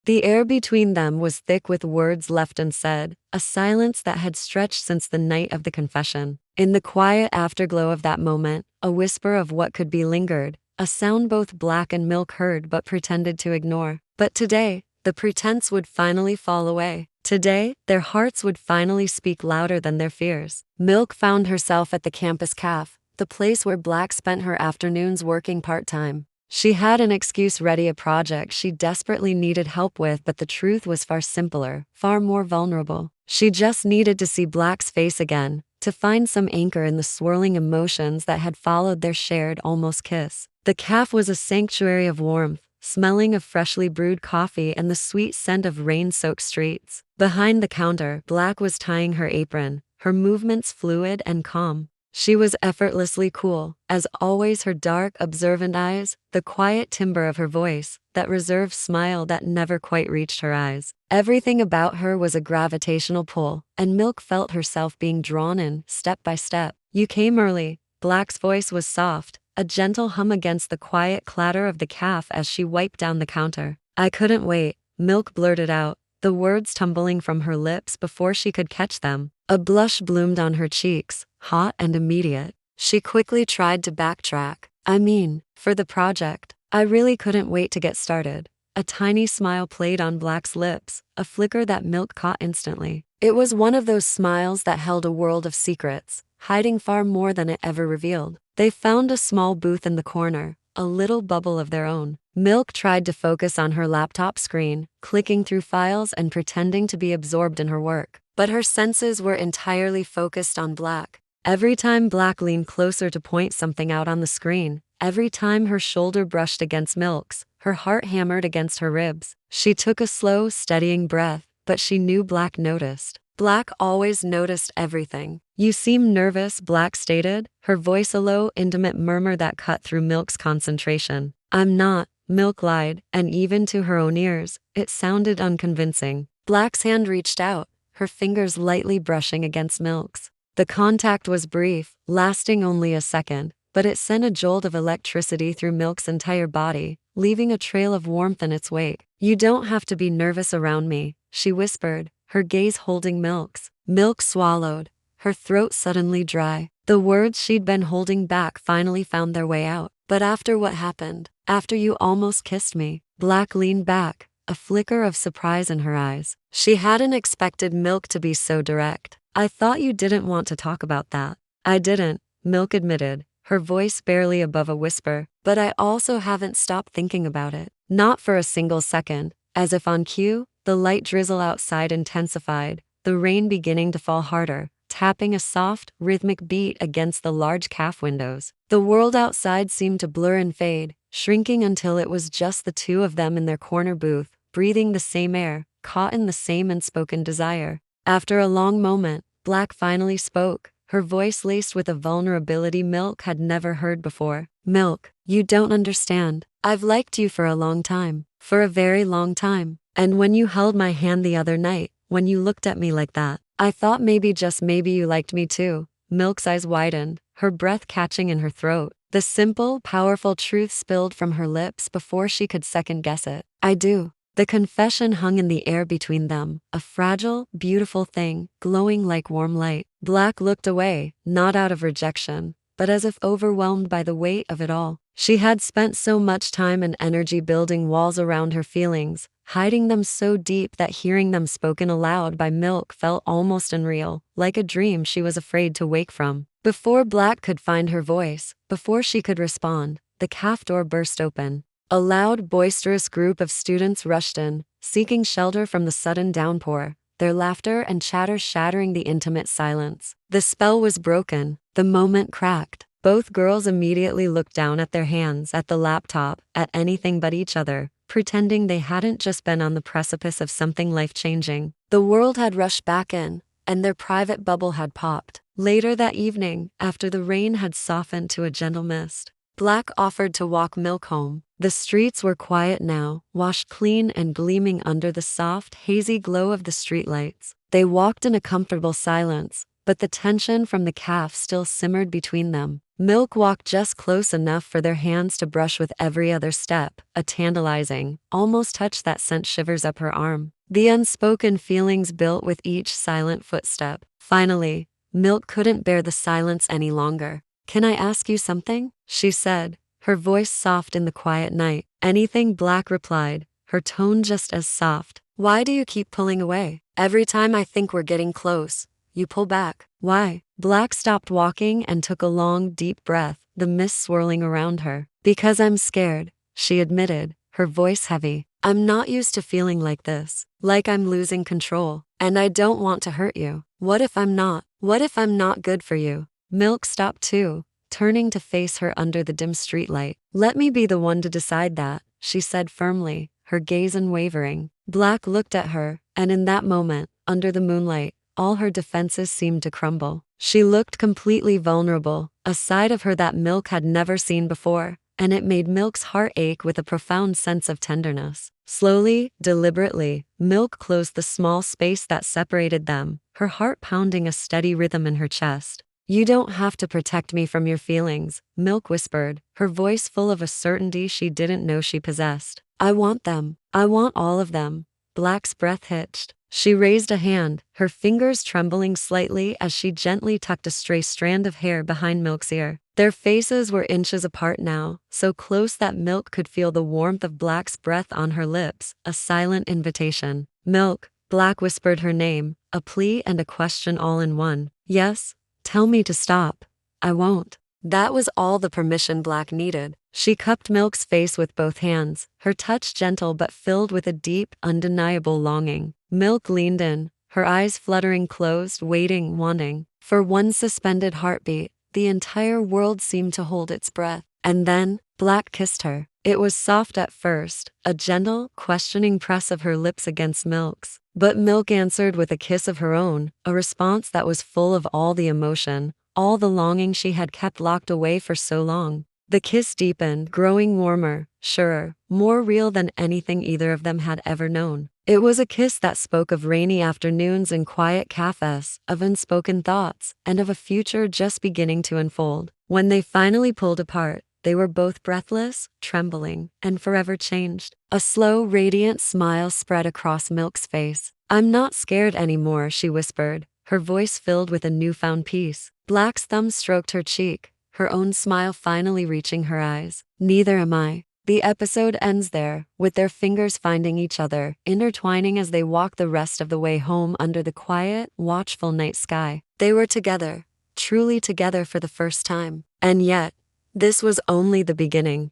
The air between them was thick with words left unsaid, a silence that had stretched since the night of the confession. In the quiet afterglow of that moment, a whisper of what could be lingered, a sound both Black and Milk heard but pretended to ignore. But today, the pretense would finally fall away. Today, their hearts would finally speak louder than their fears. Milk found herself at the campus cafe, the place where Black spent her afternoons working part-time. She had an excuse ready, a project she desperately needed help with, but the truth was far simpler, far more vulnerable. She just needed to see Black's face again, to find some anchor in the swirling emotions that had followed their shared almost kiss. The cafe was a sanctuary of warmth, smelling of freshly brewed coffee and the sweet scent of rain-soaked streets. Behind the counter, Black was tying her apron, her movements fluid and calm. She was effortlessly cool, as always, her dark, observant eyes, the quiet timbre of her voice, that reserved smile that never quite reached her eyes. Everything about her was a gravitational pull, and Milk felt herself being drawn in, step by step. "You came early." Black's voice was soft, a gentle hum against the quiet clatter of the cafe as she wiped down the counter. "I couldn't wait," Milk blurted out, the words tumbling from her lips before she could catch them. A blush bloomed on her cheeks, hot and immediate. She quickly tried to backtrack. "I mean, for the project. I really couldn't wait to get started." A tiny smile played on Black's lips, a flicker that Milk caught instantly. It was one of those smiles that held a world of secrets, hiding far more than it ever revealed. They found a small booth in the corner, a little bubble of their own. Milk tried to focus on her laptop screen, clicking through files and pretending to be absorbed in her work. But her senses were entirely focused on Black. Every time Black leaned closer to point something out on the screen, every time her shoulder brushed against Milk's, her heart hammered against her ribs. She took a slow, steadying breath, but she knew Black noticed. Black always noticed everything. "You seem nervous," Black stated, her voice a low, intimate murmur that cut through Milk's concentration. "I'm not," Milk lied, and even to her own ears, it sounded unconvincing. Black's hand reached out, her fingers lightly brushing against Milk's. The contact was brief, lasting only a second, but it sent a jolt of electricity through Milk's entire body, leaving a trail of warmth in its wake. "You don't have to be nervous around me," she whispered, her gaze holding Milk's. Milk swallowed, her throat suddenly dry. The words she'd been holding back finally found their way out. "But after what happened, after you almost kissed me." Black leaned back, a flicker of surprise in her eyes. She hadn't expected Milk to be so direct. "I thought you didn't want to talk about that." "I didn't," Milk admitted, her voice barely above a whisper, "but I also haven't stopped thinking about it." Not for a single second. As if on cue, the light drizzle outside intensified, the rain beginning to fall harder, tapping a soft, rhythmic beat against the large cafe windows. The world outside seemed to blur and fade, shrinking until it was just the two of them in their corner booth, breathing the same air, caught in the same unspoken desire. After a long moment, Black finally spoke, her voice laced with a vulnerability Milk had never heard before. "Milk, you don't understand. I've liked you for a long time. For a very long time. And when you held my hand the other night, when you looked at me like that, I thought maybe, just maybe, you liked me too." Milk's eyes widened, her breath catching in her throat. The simple, powerful truth spilled from her lips before she could second-guess it. "I do." The confession hung in the air between them, a fragile, beautiful thing, glowing like warm light. Black looked away, not out of rejection, but as if overwhelmed by the weight of it all. She had spent so much time and energy building walls around her feelings, hiding them so deep that hearing them spoken aloud by Milk felt almost unreal, like a dream she was afraid to wake from. Before Black could find her voice, before she could respond, the cafe door burst open. A loud, boisterous group of students rushed in, seeking shelter from the sudden downpour, their laughter and chatter shattering the intimate silence. The spell was broken, the moment cracked. Both girls immediately looked down at their hands, at the laptop, at anything but each other, pretending they hadn't just been on the precipice of something life-changing. The world had rushed back in, and their private bubble had popped. Later that evening, after the rain had softened to a gentle mist, Black offered to walk Milk home. The streets were quiet now, washed clean and gleaming under the soft, hazy glow of the streetlights. They walked in a comfortable silence, but the tension from the calf still simmered between them. Milk walked just close enough for their hands to brush with every other step, a tantalizing, almost touch that sent shivers up her arm. The unspoken feelings built with each silent footstep. Finally, Milk couldn't bear the silence any longer. "Can I ask you something?" she said, her voice soft in the quiet night. "Anything," Black replied, her tone just as soft. "Why do you keep pulling away? Every time I think we're getting close, you pull back. Why?" Black stopped walking and took a long, deep breath, the mist swirling around her. "Because I'm scared," she admitted, her voice heavy. "I'm not used to feeling like this, like I'm losing control, and I don't want to hurt you. What if I'm not? What if I'm not good for you?" Milk stopped too, turning to face her under the dim streetlight. "Let me be the one to decide that," she said firmly, her gaze unwavering. Black looked at her, and in that moment, under the moonlight, all her defenses seemed to crumble. She looked completely vulnerable, a side of her that Milk had never seen before, and it made Milk's heart ache with a profound sense of tenderness. Slowly, deliberately, Milk closed the small space that separated them, her heart pounding a steady rhythm in her chest. "You don't have to protect me from your feelings," Milk whispered, her voice full of a certainty she didn't know she possessed. "I want them. I want all of them." Black's breath hitched. She raised a hand, her fingers trembling slightly as she gently tucked a stray strand of hair behind Milk's ear. Their faces were inches apart now, so close that Milk could feel the warmth of Black's breath on her lips, a silent invitation. "Milk," Black whispered her name, a plea and a question all in one. "Yes? Tell me to stop. I won't." That was all the permission Black needed. She cupped Milk's face with both hands, her touch gentle but filled with a deep, undeniable longing. Milk leaned in, her eyes fluttering closed, waiting, wanting. For one suspended heartbeat, the entire world seemed to hold its breath. And then, Black kissed her. It was soft at first, a gentle, questioning press of her lips against Milk's. But Milk answered with a kiss of her own, a response that was full of all the emotion, all the longing she had kept locked away for so long. The kiss deepened, growing warmer, surer, more real than anything either of them had ever known. It was a kiss that spoke of rainy afternoons in quiet cafes, of unspoken thoughts, and of a future just beginning to unfold. When they finally pulled apart, they were both breathless, trembling, and forever changed. A slow, radiant smile spread across Milk's face. "I'm not scared anymore," she whispered, her voice filled with a newfound peace. Black's thumb stroked her cheek, her own smile finally reaching her eyes. "Neither am I." The episode ends there, with their fingers finding each other, intertwining as they walk the rest of the way home under the quiet, watchful night sky. They were together, truly together for the first time. And yet, this was only the beginning.